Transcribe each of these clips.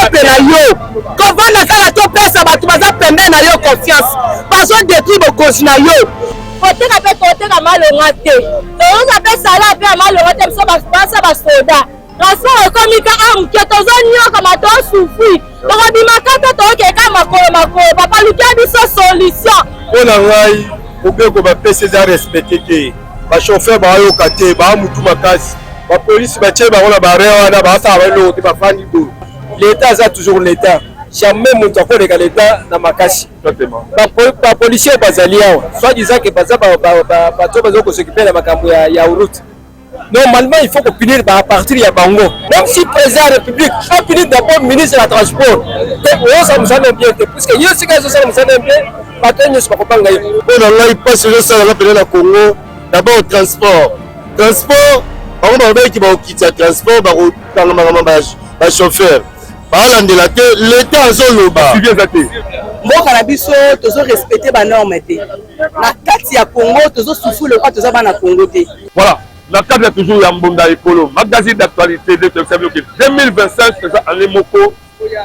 peuple na yo kovanda kaka topesa bato baza pembe na yo confiance bazodétruire bokonzi na yo koteka mpe toteka malonga te toyoka mpe sala mpe ya malonga te biso basa basoda transport ekomika amuke tozonyokama tosufri tokobimaka te tokeka makolo bapalukia biso solution mpo na ngai mobeko bapesi eza respecte te bachauffeur bayoka te baamutu makasi bapolisi batie bango na barrière wana basala baeloko te bafandi boye l'état aza toujours l'état jamais moto akoleka l'état na makasi bapolisier bazali awa soit disant ke baza bato baza kosokipe na makambo ya route normalement il faut punir à partir de bango même si président de la République a puni d'abord ministre de la transport ça nous a bien puisque il y a ce que ça nous a bien bato nyonso bakopanga ye mpo na ngai mpasi ezosalaka pene na Congo d'abord transport bango babeki bakokitisa transport bakotanga makambo bachauffeur baalandela te l'état azoloba mboka na biso tozorespecte banorme te na kati ya Congo tozosufri lokwa toza bana Congo te voilà la cadre est toujours Yambonda Ekolo magazine d'actualité de 2025 c'est ça année moko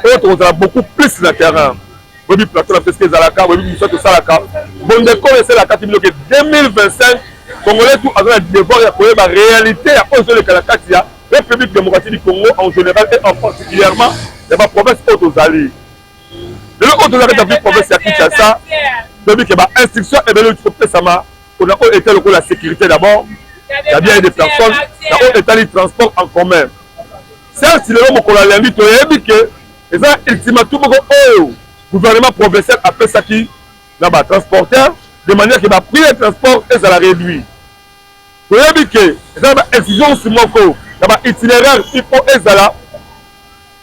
autres on a beaucoup plus sur le terrain oui plateau la pesque zalaka oui nous sommes salaka Bondeko c'est la carte 2025 Congolais tout avec le devoir de la réalité à cause de la Katia République démocratique du Congo en général et en particulièrement dans la province Haute-Zali. De l'autre côté de la province à Kinshasa, depuis que ma instruction est venue de Sama, on a été le la sécurité d'abord, il y a bien des personnes, il y a état le transport en commun. C'est si le homme qu'on a l'invité, il y a et ça ultimatum au gouvernement provincial après ça qui là bas transporteur de manière que va prix le transport et ça la réduit. Vous avez dit que ça va exigence sur mon corps, là bas itinéraire il faut ezala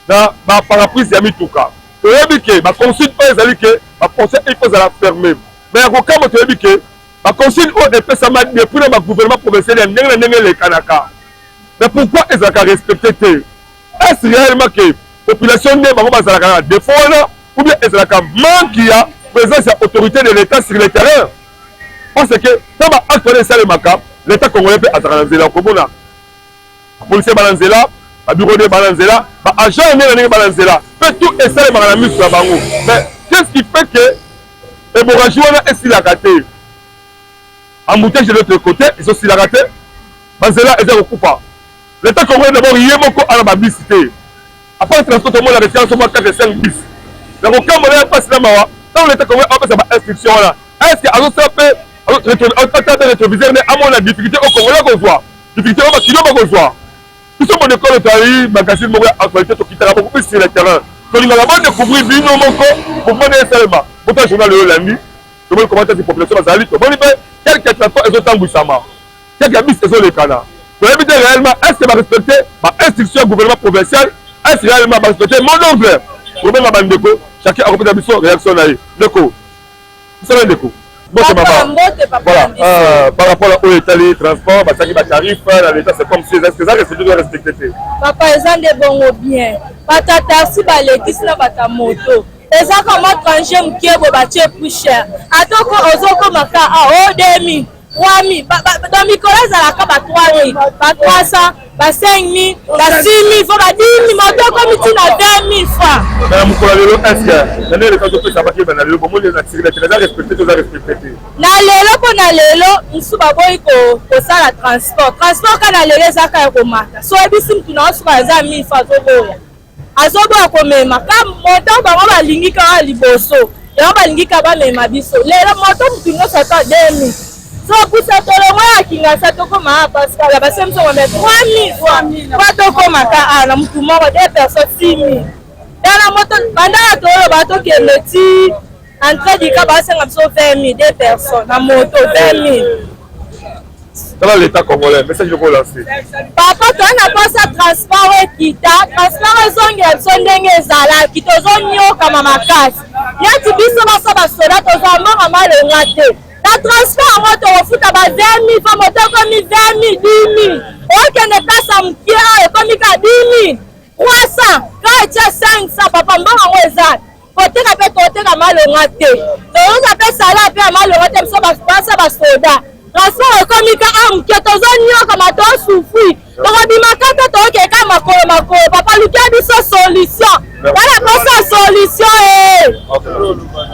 na ba parapluie ya mituka. Vous avez dit que ma consigne pas ezali que ma conseil il faut la fermer. Mais à aucun moment vous avez dit que ma consigne au dépôt ça m'a depuis le gouvernement provincial n'engene les kanaka. Mais pourquoi ezaka respecter? Est-ce réellement que population ne va pas défaut ou bien est-ce que manque il y a présence de l'autorité de l'État sur le terrain? Parce que quand on a actualisé ça le macab, l'État congolais peut attraper la commune. La police est là, le bureau de Balanzela, l'agent est Balanzela. Fait tout et ça le mis sur la bango. Mais qu'est-ce qui fait que l'hémorragie est si la raté? Embouteillage de l'autre côté, ils sont si la raté. Balanzela est au coupa. L'État congolais d'abord il y a beaucoup à la bicité. Après le transport, tout le monde a référence au moins 4 et 5 bis. Donc aucun moyen passe là mawa. Dans l'État congolais on fait sa instruction là. Est-ce que alors ça peut rétroviseur mais à mon difficulté au Congolais qu'on voit. Difficulté au kilo qu'on voit. Tout ce monde de école travail magazine mon actualité to quitter beaucoup plus sur le terrain. Donc il va découvrir bino moko pour mener seulement. Pour toi journal le lundi. Tout le monde commenter des populations bazali to bon quelques transports et autant boussama. Quelques bis et les canards. Pour éviter réellement est-ce que va respecter ma instruction gouvernement provincial? Est-ce que réellement va respecter mon oncle? Pour même ma bandeko, chacun a compris la réaction là. Déco. C'est un déco. Bon, c'est maman. Voilà. Par rapport au état des transports, ça qui va tarif, l'État c'est comme si est-ce que ça reste doit respecter. Papa, ils ont des bons bien. Pata taxi ba l'église na bata moto. Et ça comme étranger m'kiebo ba tche plus cher. Atoko ozoko maka a 2000. 3000, dans Nicolas à la caba 3000, pas 300, pas 5000, pas 6000, faut pas 10 000, moto comme tu n'as 20 000 francs. Madame Moukolalo, est-ce que l'année de quand on peut savoir qu'il va aller, comment les attirer, les respecter, les respecter. Na lelo ko na lelo, nsuba boy ko sala transport. Transport kana lelo zaka ko mata. So ebisi mtu na osuka za 1000 francs boya. Azobo ko mema, ka moto ba ba lingi ka liboso. Ya ba lingi ka ba mema biso. Lelo moto mtu no sata 2000. So pour ça tout le monde qui n'a ça tout comme parce que la base me sont mettre 3000 pas tout comme à la mutu moko des personnes 6000 dans la moto pendant tout le bateau qui est petit entrée du cas base ngam so 20000 des personnes na moto 20000 dans l'état congolais message de lancer papa toi n'a pas ça transport équitable transport zonge sondenge ezala ki tozonyo kama makasi ya tibiso basa basoda tozama kama le ngate. La transport moto ofuta ba 20 000 fa moto comme 20 000 10 000 ok ne place à mkia comme 10 000 300 quand tu as 500 papa mbanga weza côté ka pe côté ka malonga te donc ka pe sala pe malonga te so ba pasa ba soda transport comme ka amkia tozonyo kama to souffrir donc bimaka to ke ka makolo papa lukia biso solution wala solution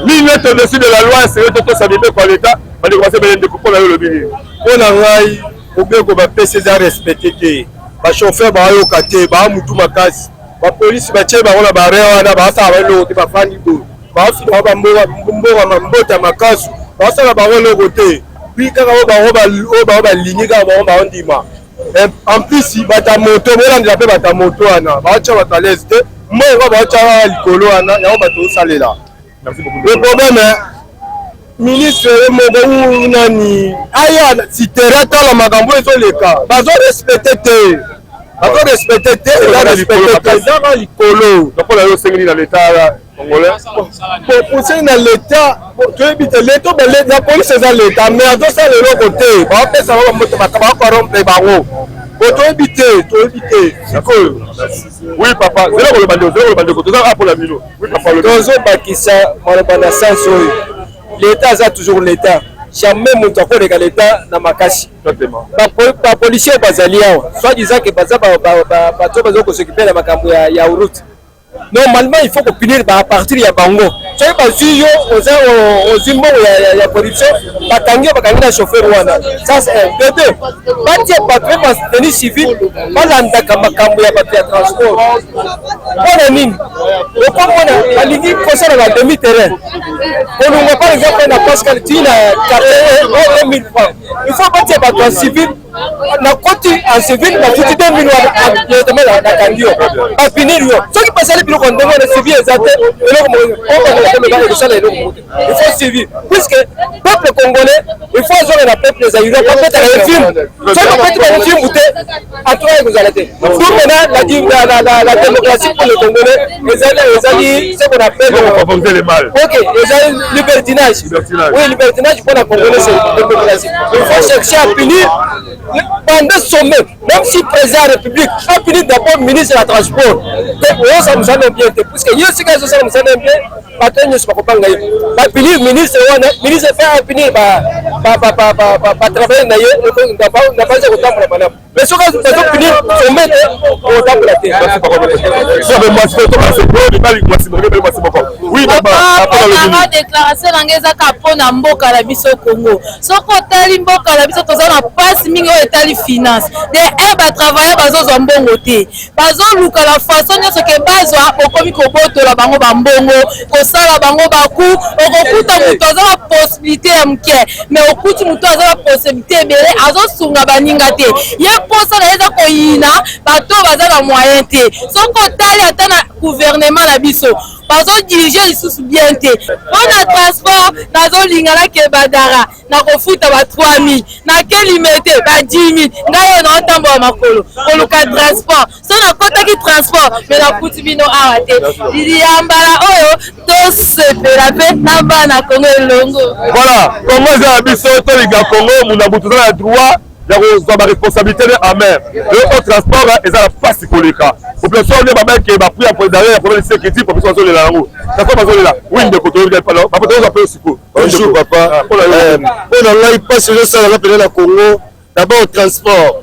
nini ete au-dessus de la loi sérieux toto s'animer par l'état bandeko base belende kupona yo lobi nini mpona ngai mobeko bapesi eza respecte te bachauffeur bayoka te baamutu makasi bapolisi batie bango na bare wana baasala baeloko te bafandi boye baafika bamboka mambota makasu baasala bango eloko te puis kaka oyo bango balingi kaka bango baondima en plus bata moto bolandela mpe bata moto wana baotya bato à l'aise te moko baotya likolo wana yango bato osalela le problème ministre moko nani aya sitere tala makambo ezoleka bazorespecte te bazorespecte te ezaka likolo nakola yo osengeli na l'état congolais poseli na l'état toyebi te leto la police eza l'état mais azosala eloko te baopesa bango bamoto bakorompe bango toyebi te sikoyo oui papa zela koloba ndeko tozaka mpo na bino oui papa tozobakisa maloba na sansi oyo l'état aza toujours l'état jamais moto akoleka l'état na makasi bapolisier bazali awa soit disant ke baza bato baza kosokipe na makambo ya route normalement il faut punir à partir ya bango soki bazwi yo ozwi mbongo ya corruption bakangi yo bakangi na chauffeur wana ça c'est un de deux batie bato mpe bateni civile balandaka makambo ya bato ya transport mpona nini okomona balingi kosala na demi terrain kolunga par exemple na pascal ti na quartier 2000 francs il faut batie bato ya civile na koti en civil bafuti 2000 wana nakangi yo bapinir yo soki basali biloko ndenge wana civil eza te eloko ekosala eloko mote il faut civil puisque peuple congolais il faut azonga na peuple zaïrois bapetaka efimbu soki bapeti baefimbu te atoka ekozala te donc maintenant la démocratie pour le congolais ezali ce qu'on appelle ok ezali libertinage oui libertinage pour la congolais c'est démocratie il faut chercher à punir pendant sommet, même si le président de la République a fini d'abord ministre de la Transport, ça nous a bien été. Puisque il y a aussi quelque chose qui nous a bien, maintenant nous ne sommes pas gagnés. Le ministre fait finir par travailler d'ailleurs, on n'a pas eu autant pour la madame. Mais ce que nous avons fini, sommet, on a pour la terre. Oui, papa, déclaration d'engagement pour la mboka la biso Congo. Ce côté mboka la biso tozana passe mingi etali finance. Des eba travailler bazo zambongo te. Bazo luka la façon nyoso ke bazwa okomi koboto la bango bambongo, kosala bango baku, okokuta muto azala possibilité ya mke, mais okuti muto azala possibilité ebele azo sunga baninga te. Ye posa na eza koyina bato bazala moyen te. Soko tali ata na gouvernement la biso. Bazo diriger lisusu bien te. Pona transport nazo lingala ke badara na kofuta ba 3000 na ke limité ba 10000 ngayo na otambo wa makolo koluka transport so na kota ki transport mais na kuti bino awa te liyambala oyo to sepela pe na bana Congo elongo voilà Congo za biso to liga Congo muna butu na droit ya kozwa ba responsabilité en mer le transport eza la face koleka population ne ba meke ba pria pour derrière pour le sécurité population zo lela ngo ça fait bazo lela oui ndeko to pas là ba poto za pe siko bonjour papa on a pas ce ça la pena na Congo d'abord transport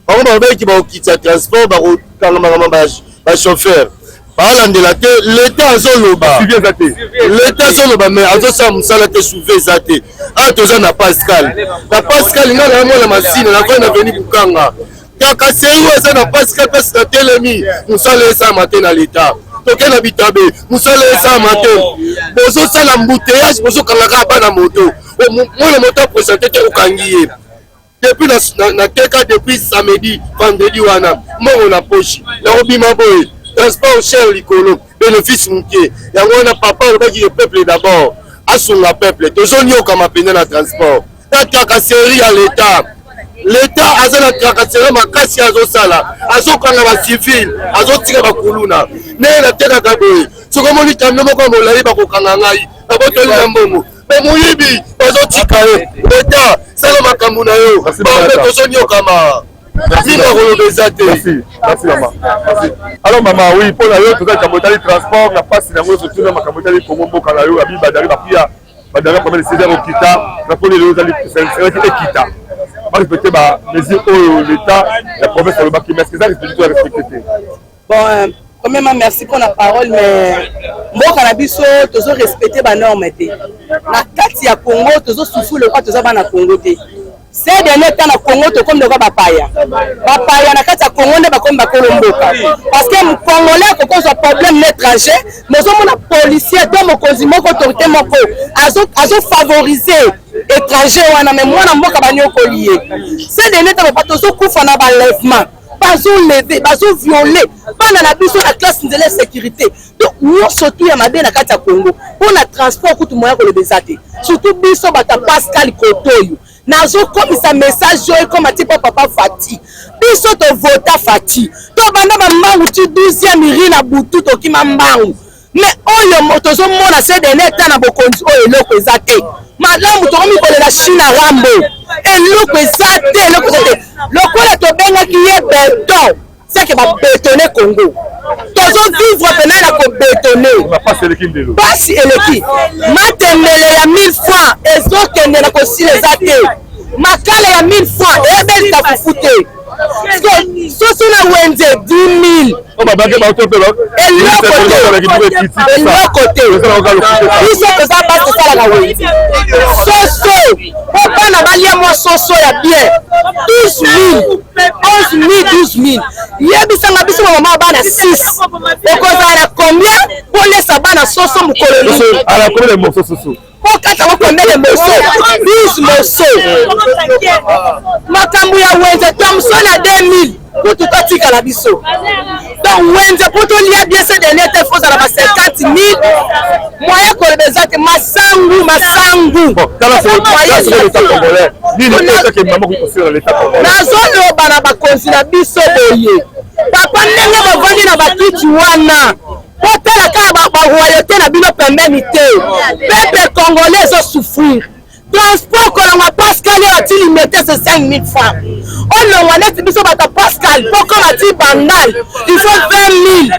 on va ba ki ba okitsa transport ba ko kanga ba chauffeur balandela te l'état azoloba l'état azoloba mais azosala mosala te souve eza te awa toza na pascal nga na mona masine navai na veni bukanga kaka seri oyo eza na pascal mpasi na telemi mosala esalama te na l'état toke na bitabe mosala esalama te bozosala mbuteyage bozokangaka bana moto mwana moto apresente te okangi ye depuis na teka depuis samedi vendredi wana mbongo na poshi nakobima boye transport cher likolo bénéfice muke yango wana papa olobaki le peuple d'abord asunga peuple tozonioka mapende na transport na tracasserie ya l'état aza na tracasserie makasi azosala azokanga bacivile azotika bakuluna ndenge natekaka boye soki omoni kamio moko ya molai bakokanga ngai babotoli na mbongo me moyibi bazotika ye l'état sala makambo na yo tozoniokama Merci maman. Alors maman, oui, pour la route, tout ça, Kamotali transport, la passe, la route, tout ça, Kamotali pour mon beau canario, Abi Badari, Bapia, Badari, comme les Césaires au Kita, la police de l'Ozali, c'est Kita. Moi, respecter les yeux au l'État, la province sur le bac, mais est-ce que ça respecte tout à respecter? Bon, comme même merci pour la parole, mais moi, cannabis, tous respecter les normes. La carte ya Congo, tous souffrir le quoi, tous na Congo. C'est dernier temps na Congo, tout comme le roi Bapaya. Bapaya na carte ya Congo, ne pas comme Bakolomboka. Parce que les Congolais, quand ils ont problème étranger, mais on a policier, dans mon consumo, autorité, ils ont favorisé étranger, on a même moi, on a lié. C'est dernier temps, pas tous coups na balèvement. Bazo levé, bazo violé, pendant la biso la classe de la sécurité. Donc nous surtout ya mabe na kati ya Congo. Pour la transport kutu moya ko le bezate. Surtout biso bata Pascal Kotoyo. Nazo comme ça message yo comme ati papa Fati. Biso to vota Fati. To banda ba mangu ti 12e iri na butu to kima mbangu. Mais oyo moto zo mona se de neta na bokonzi oyo eloko ezate. Malamu to mi kolela China Rambo. Eloko ezate, eloko ezate. Lokola to benga ki ye béton, c'est que va bétonner Congo. Tozo vivre pena na ko bétonner. Va passer le kindelo. Basi eleki. Matembele ya 1000 francs ezokende na ko silezate. Makala ya 1000 francs ebeli ka fufute. Soso na wenze 10 000. On va baguer ma tope là. Et l'autre côté. Biso toza basi sala ka wenze. Soso. Papa na balia moi soso ya bien. 12 000. 11 000, 12 000. Yebisanga biso mama bana 6. Okozala na combien pour laisser bana soso mukolo. Alors combien de morceaux soso? Pour kata ko combien de morceaux? 12 morceaux. Makambu ya wenze Thomson à 2000. Pour tout tika la biso. Donc wenze pour tout lier bien ces derniers temps faut ça 50 000. Moyen ko bezate masangu. Bon, dans l'état congolais. Ni le fait que maman ko sur l'état congolais. Nazo bana ba konzina biso boye. Papa ndenge bavandi na bakiti wana. Potela ka ba royauté na bino pembeni te. Peuple congolais zo souffrir. Transport kolonga Pascal a ti limité c'est 5 000 francs. On le wana ti biso bata Pascal poko a ti bandal. Il faut 20 000.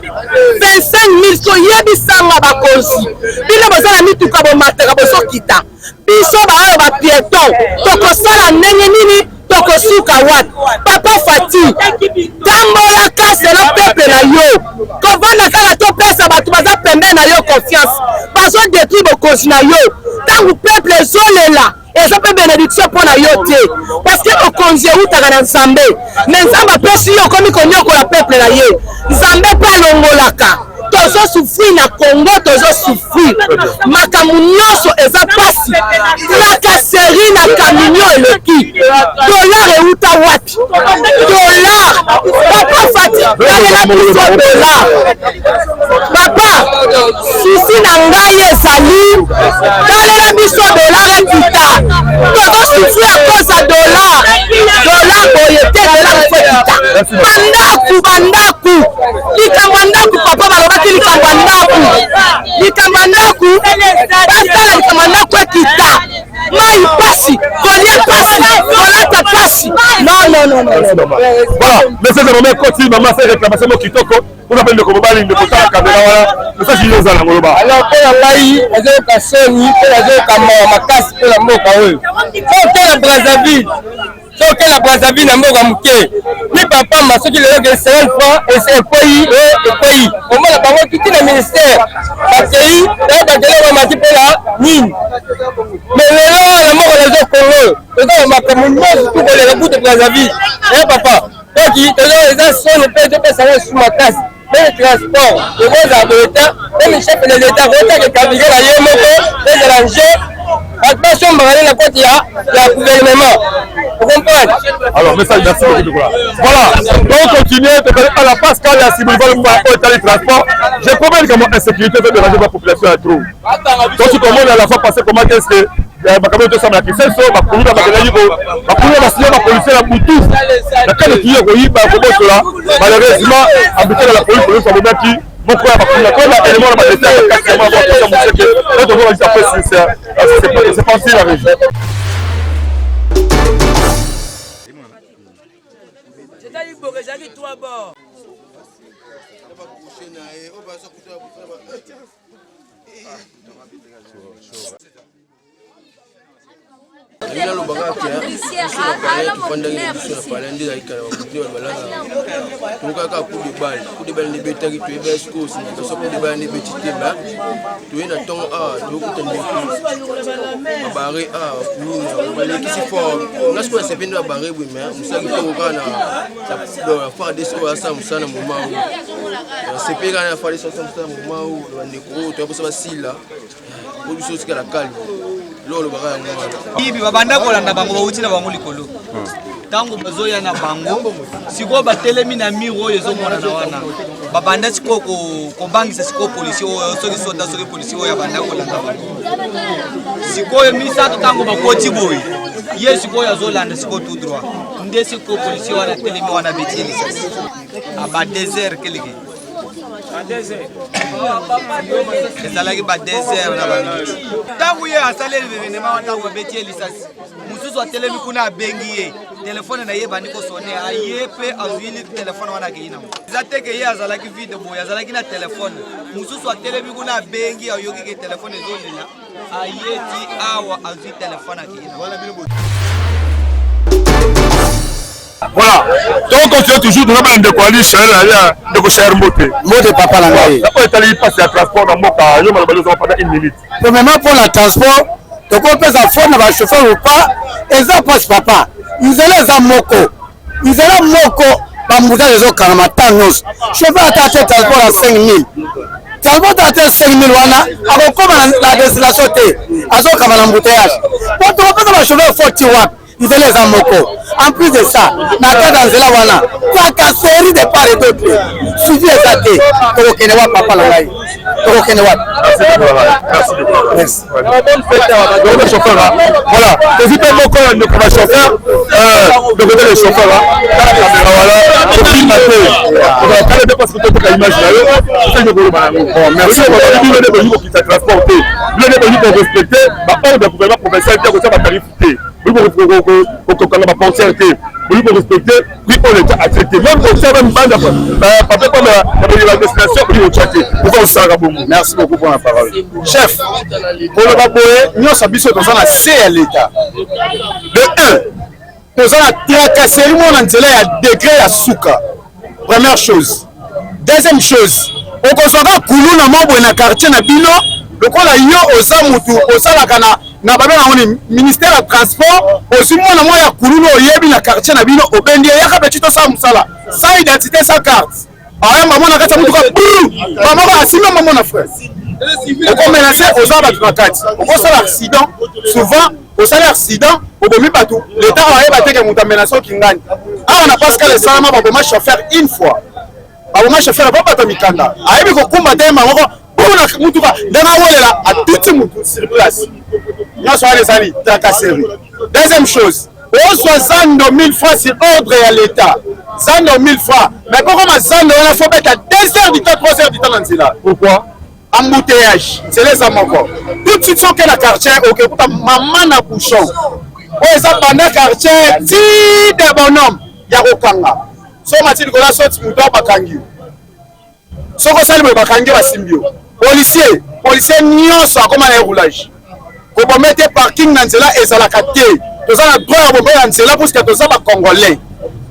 25 000 so yebi sanga ba konsi. Bino bozala mituka bo mataka bo so kita. Biso ba oyo ba piéton. Toko sala ndenge nini? Toko suka wat. Papa Fati. Tambola kase na peuple na yo. Kovanda kala to pesa batu baza pembe na yo confiance. Bazo détruire bo konsi na yo. Tant que peuple zolela et ça peut bénédiction pour la yoté parce que au konzi utaka na Nzambe mais Nzambe pesi yo komi konyoko la peuple na ye Nzambe pa longolaka tozo souffrir na Congo tozo souffrir makamu nyonso eza pasi tracasserie na camion eleki dollar euta wapi dollar papa Fati kalela biso dollar papa sisi na ngai ezali kalela biso dollar ekita tozo souffrir à cause ya dollar boye te dollar fo ekita bandaku likambo ya ndaku papa balobaki likambo ya ndaku basala likambo ya ndaku ekita mai pasi kolie pasi kolata pasi non. Voilà, mais c'est vraiment continue maman c'est réclamation kitoko on appelle le komobali de kota caméra voilà mais ça c'est yoza na ngoloba alors pour la mai ezo ka seni pour ezo ka makasi pour la mboka oyo soki la Brazzaville na mboka muke ni papa masoki lelo ke 50 francs et c'est pays omona bango kiti na ministère bakei bakele ba mati pela nini mais lelo na mboka lezo Congo ezo makambo nyonso tout kolela kutu Brazzaville papa oki eza sonne pe de pesa na suma kasi le transport de vos abonnés même chef de l'État vote que Kabila la yemoko les arranger attention barale la côté ya gouvernement. Vous comprenez? Alors, message, merci beaucoup. Voilà, donc continuez à la Pascal et à Simon pour les transports. Je promets comment l'insécurité fait déranger la population à trop. Donc, tout le monde à la fois passé comment est-ce que makambo to sama kiseso bakulu na bakela yiko bakulu na siyo bapolisier na butu na kale kiyo ko yiba ko bosola malheureusement habité la police police a bomaki moko ya bakulu ko na élément na badeta ya kakema ba ko museke et donc on va dire sincère c'est pas si la région. Ina lo baga kia. Kufanda ile biso na pala ndila ikala ndio balanga. Tuka ka coup de balle ni betaki tu ebe score si so coup de balle ni betite ba. Tu ina ton tu ko tande ku. Barre ni bale ki si fort. Ngasko se pendo barre oui mais musaki to kana do fa des ko asa musana moment où c'est pega na fa des so moment où bande ko to ko so basila. Ko biso sika la calme. Lolo baka ngwa. Bibi babanda kolanda bango bauti na bango likolo. Tango bazoya na bango siko batelemi na miro oyo ezomona na wana. Babanda siko ko bangisa siko polisi oyo soki soda soki polisi oyo babanda kolanda bango. Siko emisa to tango bakoti boy. Ye siko yazolanda siko tout droit. Nde siko polisi wana telemi wana betili sasa. Aba désert keleke. ezalaki ba désert na bango ntango ye asaleli événement wana ntango abeti ye lisasi mosusu atelemi kuna abengi ye telefone na ye bandi kosone aye mpe azwili telefone wana akei nango eza teke ye azalaki vide boye azalaki na telefone mosusu atelemi kuna abengi ayokiki telefone ezolela aye ti awa azwi telefone akei nango. Voilà, donc on continue toujours de faire des coalitions, de cher moté. Moté papa Langaï. Après, tu as passé à transport dans Moka, il y a pendant une minute. Premièrement, pour le transport, donc on peut s'affronter avec le chauffeur ou pas, et ça passe papa. Ils allaient à Moko. Ils allaient à Moko, Bambouza les autres Karamatanos. Chauffeur a acheté transport à 5 000. Transport a acheté 5 000 wana, alors comme la destination était, à ce qu'on a l'embouteillage. Quand on peut avoir chauffeur 40 watts. Ils allaient à Moko. En plus de ça, dans Zela wana, la série de part et d'autre. Suivi exacté. Toko Kenewa papa Langaï. Toko Kenewa. Merci beaucoup. Merci. Le chauffeur là. Voilà. C'est pas Moko le chauffeur. Le côté des chauffeurs là. Voilà. Je filme un peu. On va parler de parce que tu as l'image là. C'est le bon. Merci. On va dire que qui t'a transporté. Le début pour respecter. Bah on doit gouvernement provincial dire que ça va qualifier. Oui, pour qu'on va penser à oui, pour respecter, oui, on est accepté. Même pour ça, même pas la destination, oui, on chatte. Merci beaucoup pour la parole. Chef, pour le Baboé, nous sommes dans la C à l'État. De 1, nous avons tracasser le monde entier à degré à Souka. Première chose. Deuxième chose, on consomme Koulou na mambo na quartier na bino, le quoi la yo osamutu, osala kana. Na babe na woni ministère ya transport aussi mona moya kululu oyebi na quartier na bino obendi ya ka petito sa musala sans identité sans carte aya maman na kata mutuka maman ba asima maman na frère on menacer aux abats na kati on sala accident souvent au sala accident au bomi batou l'état a ébatté que muta menacer kingani ah on a parce que les salama ba boma chauffeur une fois ba boma chauffeur ba bata mikanda ayebi ko kumba tema moko bona mutuka ndanga wolela a tout mutu sur place. Deuxième chose, on soit 100 000 francs sur ordre à l'État. 100 000 francs. Mais pourquoi 100 000 francs, il faut mettre à 2 heures du temps, 3 heures du temps dans cela. Pourquoi? Embouteillage. C'est les hommes encore. Tout de suite, on a un quartier, ok, pour ta maman na bouchon. On est pendant quartier, si des bonhommes, il y a Rokanga. So, Mathilde, on a sorti Mouton Bakangi. So, on a sorti Bakangi à Simbio. Policier, n'y soit comme un roulage. Pour mettre parking dans cela et ça la capté. Tout ça la droit pour mettre dans cela parce que tout ça va congolais.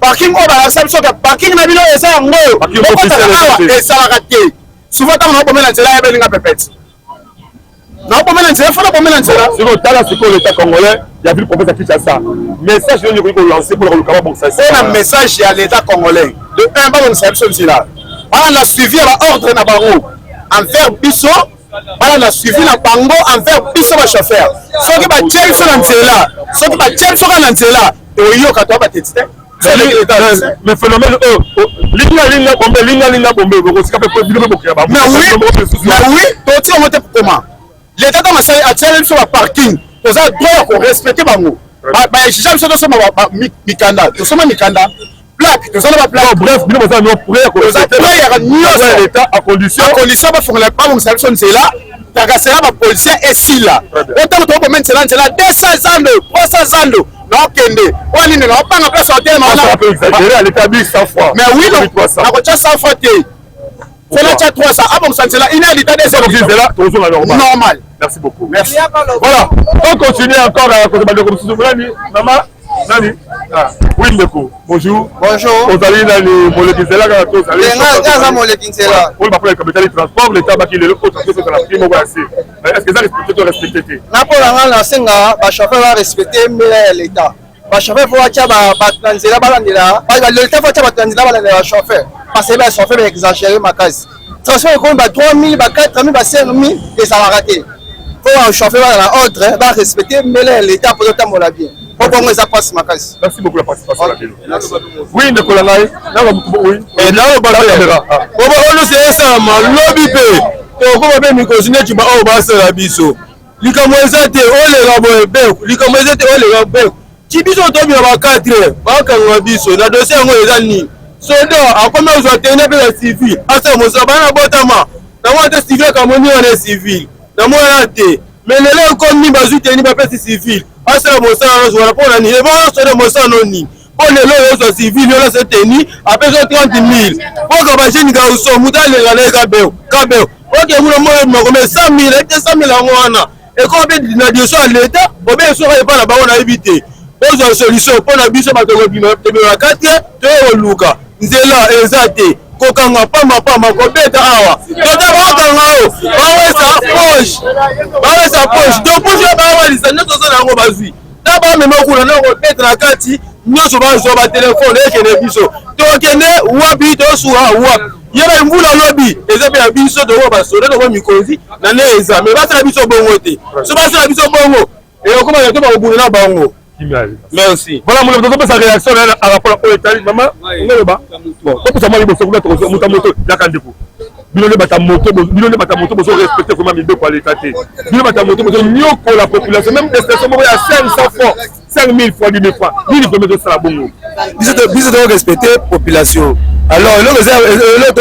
Parking on va accepter que parking na bilo et ça en haut. Et ça la capté. Souvent quand on va mettre dans cela il y a une pépette. Non pour mettre dans cela, faut pas mettre dans cela. Sur le tas c'est que l'État congolais, il y a vu le prophète qui ça. Message je viens de lancer pour le Kaba bon ça. C'est un message à l'État congolais. De un pas on sait ceci là. On a suivi à ordre na bango envers biso. Voilà la suivi la bango envers biso ba chauffeur. Ceux qui ba tirer sur l'antela, ceux qui ba tirer sur l'antela, et yo ka to ba tetite. Le phénomène ligne bombe ko sika pe bilo ko ba. Mais oui, to ti on était comment? L'état dans ma salle a tiré sur la parking. Aux a droit ko respecter bango. Ba jamais so so ba mikanda. To so mikanda. Plaque, tout ça va plaque. Bref, nous avons un prêt à l'État à condition va faire la pas mon solution c'est là. T'as cassé la policier et si là. Autant que tu peux mettre c'est là 200 ans, 300 ans. Non kende. On ne va pas en place au terme. On peut exagérer à l'établir 100 fois. Mais oui non. On va 100 fois. C'est là, tu as 300. Ah bon, ça, c'est là, il est l'état des c'est là, normal. Merci beaucoup. Merci. Voilà. On continue encore à Maman, Nani. Oui, Ndeko. Bonjour. Bonjour. Vous allez dans les Molekinsela. Molekinsela. Oui, par le capital du transport, l'État va qu'il est le autre chose dans la prime. Est-ce que ça respecte tout respecté? N'importe la senga, le chauffeur va respecter l'État. Le chauffeur faut que l'État faut que le chauffeur. Parce que le chauffeur va exagérer ma case. Transport comme 3 000, 4 000, 5 000, et ça va rater. Il faut un chauffeur va ordre, va respecter l'État pour le temps la bien. Merci beaucoup la participation à la vidéo. Oui, Nicolas Naï. Oui. Et là, on va faire. On sait ça, lobby pay. On va même continuer tu vas au bas la biso. Likamweza te ole rabo be. Likamweza te ole rabo be. Ti biso to bi ba 4 ba kan wa biso. Na dossier ngo ezani. So do akome uzo tene pe civil. Asa mo so bana botama. Na mo te civil ka mo ni on civil. Na mo na te. Mais les comme ni bazu tene ba pe civil. Asa mo sa on voilà pour ni. Et bon so de mo sa non ni. Pour les lois civil là c'est tenu à peu près 30 000. Pour que ba jeni ga so mutale ga le ga be. Ka be. Ok, vous me remettez 100 000, 100 000 ans. Et quand on dit à l'État, on va essayer pas là-bas, on a évité. On a une solution pour la biche, on a une 4 de Luka. Nous sommes là, exact. Kokanga, pas ma copette. Nous avons sa poche. Sa poche. Donc, pour je vais ça, nous sommes dans le bazui. D'abord, même on a mettre la carte, nous sommes sur le téléphone et que les bichons. Donc, on a wabi, on a wabi. Il y a un bout dans le lobby, et ça fait un biseau de Wabasso, de Mikosi, dans les examens. Mais c'est la biseau bongoté. C'est pas la biseau bongo. Et on commence à faire un bout de bongo. Merci. Voilà, mon donne sa réaction à rapport à l'État. Maman, on est là-bas. Bon, comme ça, moi, il faut que je moto, Yakandeko. Bilone bata moto, vous respectez comment il doit pour l'État. Bilone bata moto, vous mieux pour la population. Même des stations, il y a 500 fois, 5 000 fois, 10 000 fois. Ni les premiers de ça, bongo. Bisous de respecter la population. Alors, le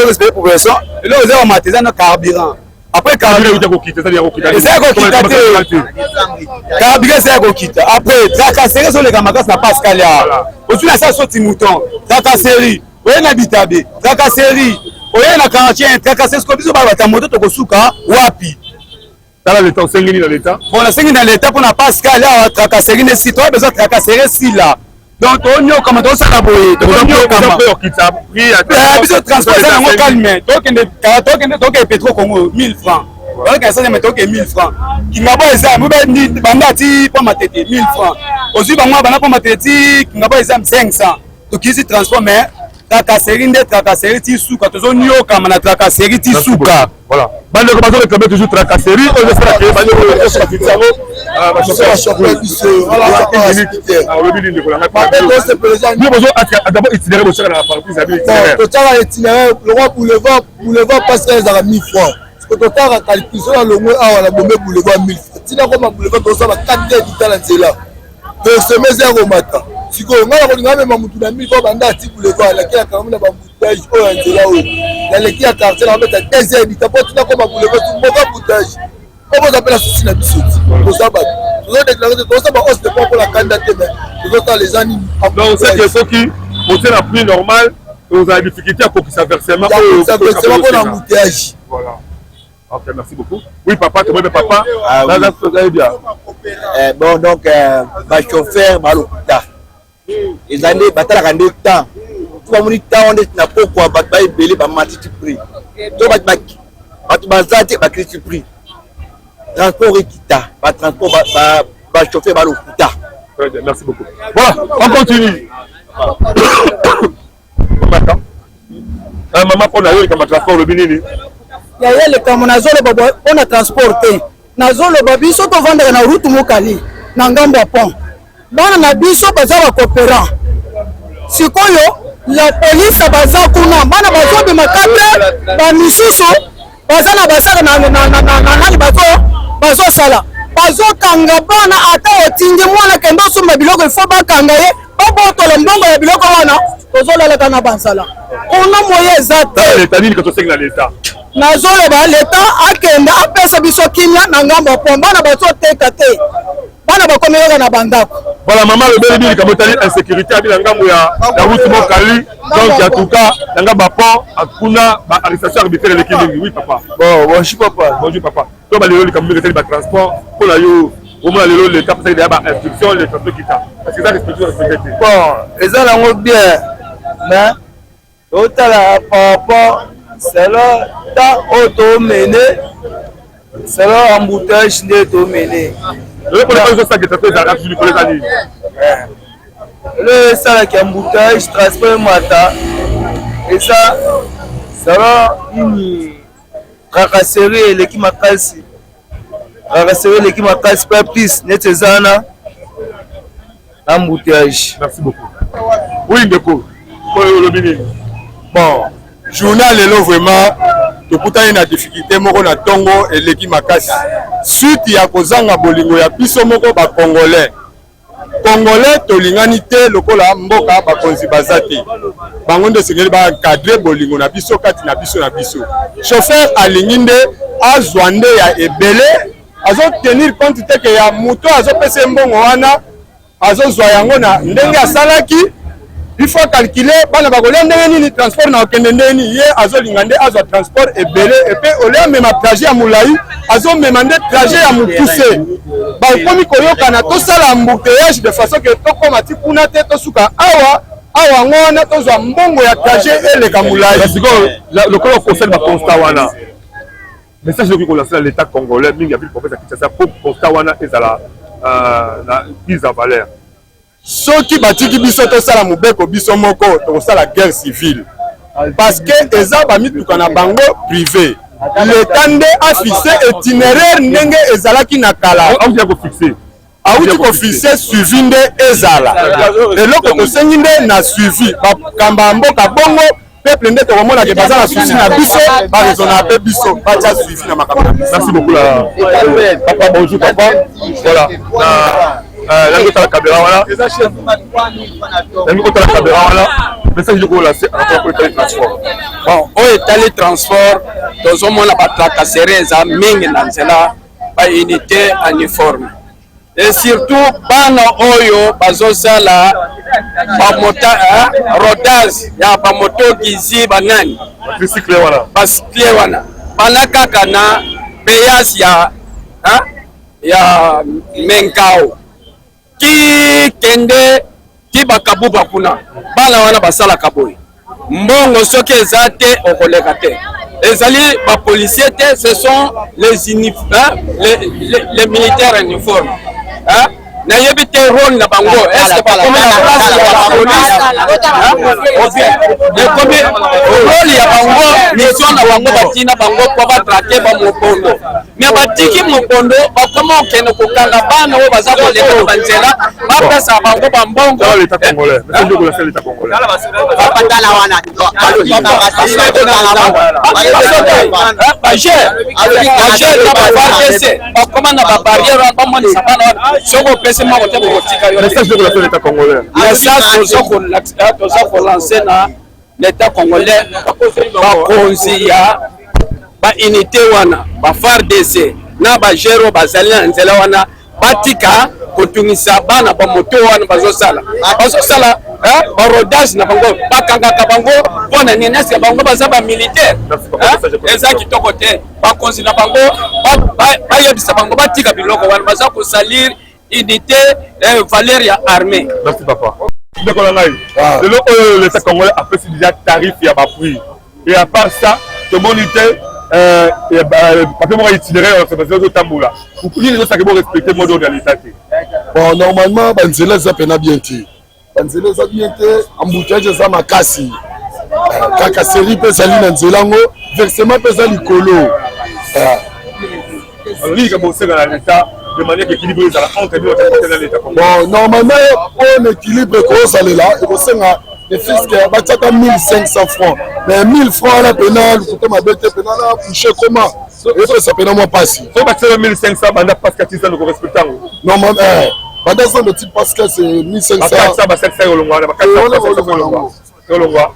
respect la population, le en matin, dans carburant. Après, carburant, il y a quitter, c'est-à-dire quitter. Carburant, c'est quitter. Après, tracasserie sur les gamagas, ça passe qu'à là. Aujourd'hui, ça saute mouton. Tracasserie, oui, on habite à B. Tracasserie, oui, on a 41. Tracasserie, ce qu'on dit, on va moto, tu vas wapi. Dans l'État, 5 000 dans l'État. On a 5 000 dans l'État pour ne pas se caler à tracasserie. Si tu as besoin de tracasserie, si là. Donc, on y a comme on s'en a boyé. Donc, on y a comme on transport, c'est un calme. Donc, il pétro Congo, 1000 francs. Donc, ça, c'est 1000 francs. Qui n'a pas exemple, ni bandati, pas ma tête, 1000 francs. Aussi, bah, moi, pas ma tête, qui n'a pas exemple, 500. Donc, ici, transport, mais tracasserie, tissu, quand on y a comme on a tracasserie, tissu. Voilà. Bande de commencer à toujours tracasserie, on va faire la bande boulevard passerelle à 1000 francs. Parce que total à calculer sur le moins à la bombe boulevard 1000 francs. Si comme boulevard comme ça va 4 heures du temps là. De ce zéro matin. Si on a même un na 1000 francs banda ti boulevard là qui a quand même ba bouteille au anzela o. Là les qui a quartier là mettre 2 heures du temps pour tout comme boulevard tout mauvais bouteille. Comment on appelle ça la bisou. Pour ça ba. Nous avons déclaré que ça va hausse de pour la candidature mais nous autres les animes. Donc c'est que ceux qui au la pluie normale vous avez difficulté à pour ça versement ça versement pour l'embouteillage. Voilà. Ok, merci beaucoup. Oui, papa, tu m'aimes, papa. Là, vous allez bien. Bon, donc, ma chauffeur, ma locata. Les années, bataille à 2 temps. Tout le monde est on est na pourquoi bataille belé, ba mati tu prix. Tout ba zati, ba cri tu prix. Transport équita, ba transport, ba chauffeur, ma locata. Très bien, merci beaucoup. Voilà, on continue. Maman, on a eu comme transport le Bénin. Il y a les camonazoles, on a transporté. Nazolo babiso to vendre na route mokali na ngambo ya pont. Bana na biso baza ba coopérant. Sikoyo la police baza kuna bana bazo de makate ba misusu baza na basaka na nani bazo sala. Bazo kanga bana ata otingi mwana kendo suma biloko ifo ba kanga ye. Obo to lombongo ya biloko wana tozo la kana bansala. On a moyen za l'État ni que to sengla l'État. nazoloba leta akenda apesa biso kimia na ngambo po bana bazoteka te bana bakomeyoka na bandako. Voilà, maman le bel bili kabotali insécurité abi ngambo ya route mokali donc en tout cas nanga ba pont akuna ba arrestation arbitraire le kilingi. Oui papa. Bon, bonjour papa. Bonjour papa. To ba lelo likambo ke ba transport pour la yo au moins lelo le cap c'est ba instruction les transport qui ta parce que ça respecte. Bon, eza nango bien. Mais otala papa c'est là ta auto mené. C'est là embouteillage de to mené. Le problème c'est ça que tu fais dans la ville pour les années. Le ça qui embouteillage transport mata. Et ça va une caractéristique l'équipe makasi. Caractéristique l'équipe makasi pas plus netezana embouteillage. Merci beaucoup. Oui ndeko. Bon, journal lelo vraiment tokutani na difficulté moko na tongo eleki makasi suite ya kozanga bolingo ya biso moko ba congolais tolingani te lokola mboka bakonzi bazati bango nde sengeli ba encadrer bolingo na biso kati na biso chauffeur alingi nde azwa nde ya ebele azo tenir compte te ke ya moto azo pesa mbongo wana azozwa yango na ndenge asalaki. Il faut calculer bana bakolia ndenge nini transport na okende ndeni ye azolinga nde azwa transport ebele epe olia mema trajet ya molai azomema nde trajet ya mokuse bakomi koyokana tosala embouteillage de façon que tokoma ti kuna te tosuka awa ngona tozwa mbongo ya trajet eleka molai. Lokola conseil ba constat wana message de relation à l'état congolais mingi abi professeur Kinshasa pour constat wana ezala na mise en valeur. Soki batiki biso tosala mobeko biso moko tosala guerre civile parce que eza bamituka na bango privé l'état nde affixe itinéraire ndenge ezalaki na kala auti kofixe suivi nde ezala eloko tosengi nde na suivi bakamba mboka bongo peuple nde tokomonaka baza na suivi na biso baresona mpe biso batia suivi na makambo na biso. Merci beaucoup la papa. Bonjour papa. Voilà lango tala caméra wana lango tala caméra wana message de relancer encore pour le transport. Bon oyo etali transport tozomona batracasserie eza mingi na nzela ba unité uniforme et surtout bana oyo bazosala rodage ya bamoto gizi banani basikle wana bana kaka na payas ya menkao ki kende ki bakabuba kuna bana wana basalaka boye mbongo soki eza te okoleka te ezali bapolisier te ce sont les militaires en uniforme nayebi te rôle na bango est-ce bakomi na place ya bapolice ekomi rôle ya bango mission na bango batina bango po batrake bamobondo mais batiki mobondo bakoma okende kokanga bana oyo baza koleka na banzela bapesa bango bambongo bakoma na babarrière bamonisa bana wana soko pesa moko te bokotika yo. Message de la l'État congolais. Message toza kolancer na l'État congolais bakonzi ya ba unité wana ba FARDC na ba gero bazali na nzela wana batika kotungisa bana ba moto wana bazosala ba rodage na bango bakangaka bango pona nenesi bango baza ba militaire eza kitoko te bakonzi na bango bayebisa bango batika biloko wana baza kosalir unité valeur ya armée. Merci papa. L'État congolais a fait déjà tarif ya ba prix et à part ça tout le monde était papier moi itinéraire c'est parce que tamboula pour dire que ça que respecter mode de l'État. Bon normalement banzela za pena bien ti banzela za bien te embouteillage za makasi kaka série pe sali na nzela ngo versement pe za likolo oui comme on sait dans l'État de manière équilibrée ça entre deux dans l'État. Bon normalement on équilibre ko salela et ko senga le fisc bataka 1500 francs mais 1000 francs la pénal pour ma bête pénal coucher comment et ça pénal moi passer faut battre 1500 banda parce que ça nous respectant normalement banda ça le type parce que c'est 1500 ça va 700 olongwa ba 400 olongwa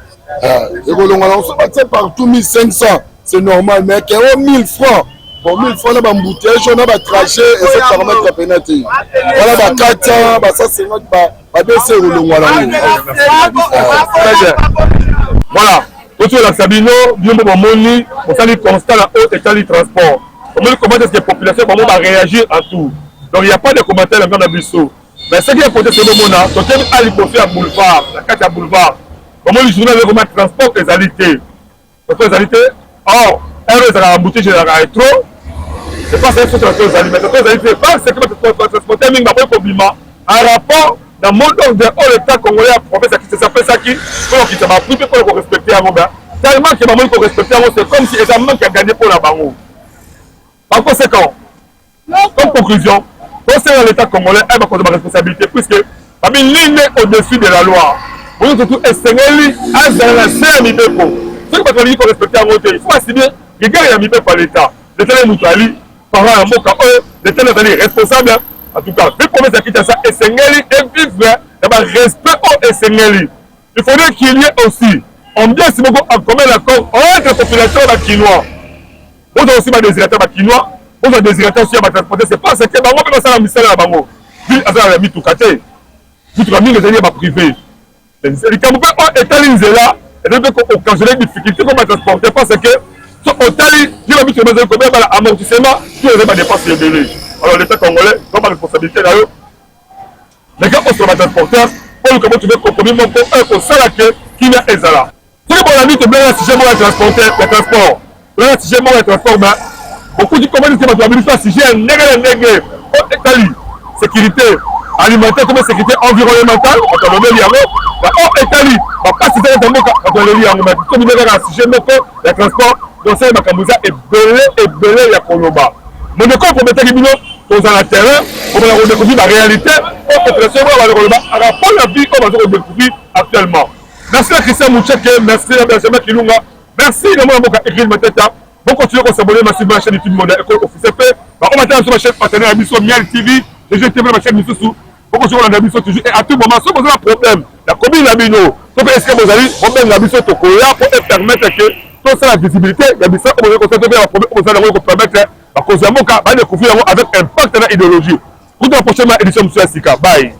et olongwa on se battait partout 1500 c'est normal. Mais qu'il y a 1000 francs. Bon, 1000 francs, on a un bouteille, on a un trajet, et c'est paramètre la pénalité. Voilà, 400, 150, baisser au long. Voilà. Autour de la Sabino, bien bon moni, on s'allie constant à haute état du transport. Comment est-ce que la population va réagir à tout? Donc il n'y a pas de commentaires dans le bistrot. Mais ce qui est côté c'est le moment, donc il y a un à boulevard, la carte à boulevard. Comment le journal comment transport les alités? Les alités, or, elle est à emboutir chez la rétro. C'est pas ça que les alités, mais les alités, pas ce que le transporteur m'a pas compliment. En rapport dans le monde de l'État congolais à province qui s'appelle ça qui pour qui ça m'a pris pour respecter à mon gars. Tellement que maman pour respecter à moi, c'est comme si les amants qui a gagné pour la banque. En conséquence, comme conclusion, concernant l'État congolais, elle va prendre ma responsabilité puisque parmi l'île au-dessus de la loi, vous êtes surtout essayé à s'enlacer à Mibeko. Ce que vous faut respecter à monter, il faut assumer que gars à Mibeko par l'État. L'État est Moutali, parents à Moka, l'État est responsable. En tout cas, les promesses à quitter ça, essayé et vivre dans le respect au essayé. Il faudrait qu'il y ait aussi, on bien si beaucoup en commun l'accord entre la population et les Chinois. Vous avez aussi des désirateurs chinois. Vous avez des désirateurs aussi à transporter. C'est pas ce que Bango peut faire la mission à Bango. Puis, à la mis tout caché. Vous avez mis les alliés privés. Les Camerounais ont étalé là. Et donc, occasionné des difficultés comme à transporter. Parce que, si on tali, il y a mis sur le combien d'amortissement, qui n'aurait pas dépassé le délai. Alors, l'État congolais, comme la responsabilité d'ailleurs, les gars, on se va transporter. Pour comment tu veux compromis, mon pour ça là qui n'a pas là. Si on a mis tout bien, si j'ai moi transporter, le transport. Là, si j'ai mon transport, beaucoup de communes qui m'ont dit si j'ai un nègre, sécurité alimentaire, comme sécurité environnementale, on va le dire, Italie, pas si c'est un mot quand on le lit en Roumanie. Comme il y a un sujet, le transport, donc c'est Makamouza et belé, il y a Koloba. Mon école pour mettre les minutes dans le terrain, on va redécouvrir la réalité, on va le rapport à la vie qu'on va redécouvrir actuellement. Merci à Christian Moucheke, merci à Benjamin Kilunga. Merci à moi, Église Mateta. Vous continuez à vous abonner massivement à la chaîne YouTube Mondial École Officielle. On va sur ma chaîne partenaire à Mission Miel TV. Je vais ma chaîne Missoussou. Vous continuez à la mission toujours. Et à tout moment, si vous avez un problème, la commune Labino, donc est-ce que vous allez problème la mission Tokoya pour permettre que tout ça la visibilité, la mission, on va constater un problème, on va permettre à cause de mon cas, de découvrir avec impact dans l'idéologie. Pour la prochaine édition de Sika. Bye.